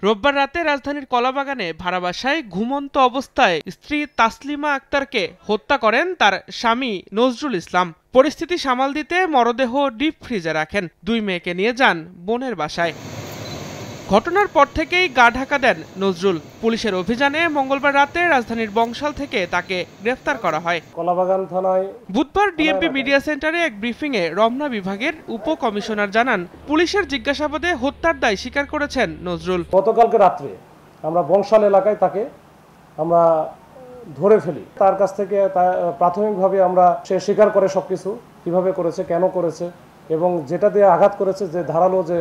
রোববার রাতে রাজধানীর কলাবাগানে ভাড়া বাসায় ঘুমন্ত অবস্থায় স্ত্রী তাসলিমা আক্তারকে হত্যা করেন তার স্বামী নজরুল ইসলাম। পরিস্থিতি সামাল দিতে মরদেহ ডিপ ফ্রিজে রাখেন। 2 মেয়েকে নিয়ে যান বোনের বাসায়। ঘটনার পর থেকেই গা ঢাকা দেন নজরুল। পুলিশের অভিযানে মঙ্গলবার রাতে রাজধানীর বংশাল থেকে তাকে গ্রেফতার করা হয়। কলাবাগান থানায় বুধবার ডিএমপি মিডিয়া সেন্টারে এক ব্রিফিংয়ে রমনা বিভাগের উপকমিশনার জানান, পুলিশের জিজ্ঞাসাবাদে হত্যার দায় স্বীকার করেছেন নজরুল। গতকালকে রাত্রে আমরা বংশাল এলাকায় তাকে আমরা ধরে ফেলি। তার কাছ থেকে প্রাথমিকভাবে আমরা সে স্বীকার করে সবকিছু কিভাবে করেছে, কেন করেছে এবং যেটা দিয়ে আঘাত করেছে, যে ধারালো যে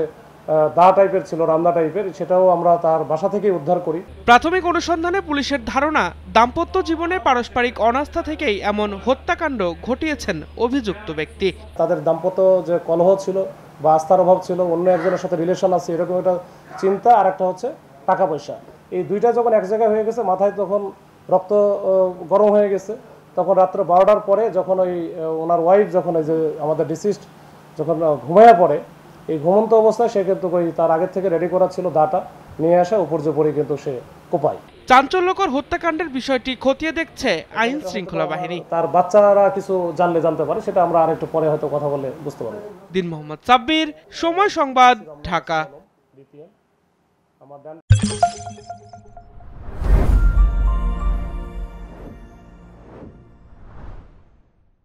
দা টাইপের ছিল, রামদা টাইপের, সেটাও আমরা তার বাসা থেকে উদ্ধার করি। প্রাথমিক অনুসন্ধানে পুলিশের ধারণা, দাম্পত্য জীবনে পারস্পরিক অনাস্থা থেকেই এমন হত্যাকাণ্ড ঘটিয়েছেন অভিযুক্ত ব্যক্তি। তাদের দাম্পত্য যে কলহ ছিল বা আস্থার অভাব ছিল, অন্য একজনের সাথে রিলেশন আছে, এরকম একটা চিন্তা, আর একটা হচ্ছে টাকা পয়সা। এই দুইটা যখন এক জায়গায় হয়ে গেছে, মাথায় তখন রক্ত গরম হয়ে গেছে। তখন রাত্রে 12টার পরে যখন ওনার ওয়াইফ যখন এই যে আমাদের ডিসিস্ট যখন ঘুমাইয়া পড়ে, এই ঘুমন্ত অবস্থায় সে কিন্তু তার আগে থেকে রেডি করা ছিল দাটা নিয়ে আসা, উপর যে পরে কিন্তু সে কোপায়। চাঞ্চল্যকর হত্যাকাণ্ডের বিষয়টি খতিয়ে দেখছে আইন শৃঙ্খলা বাহিনী। তার বাচ্চারা কিছু জানতে পারে, সেটা আমরা আরেকটু পরে হয়তো কথা বলে বুঝতে পারবো। দিন মোহাম্মদ সাব্বির, সময় সংবাদ, ঢাকা।